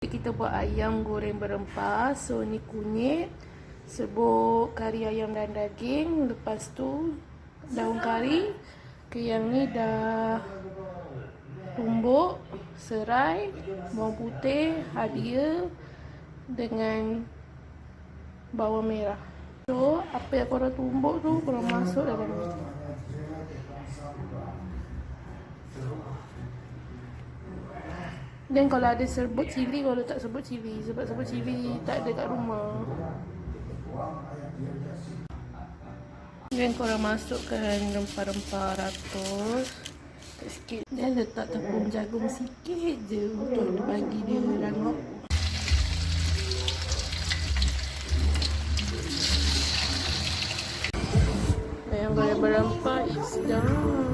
Kita buat ayam goreng berempah. So ni kunyit, serbuk kari ayam dan daging. Lepas tu daun kari. Yang ni dah tumbuk, serai, bawang putih, hadia dengan bawang merah. So apa yang korang tumbuk tu korang masuk dalam ni. Dan kalau ada serbuk cili, kalau tak serbuk cili, sebab serbuk cili tak ada kat rumah. Dan korang masukkan rempah-rempah ratus sikit. Dan letak tepung jagung sikit je untuk bagi dia rangup. Ayam goreng berempah is done.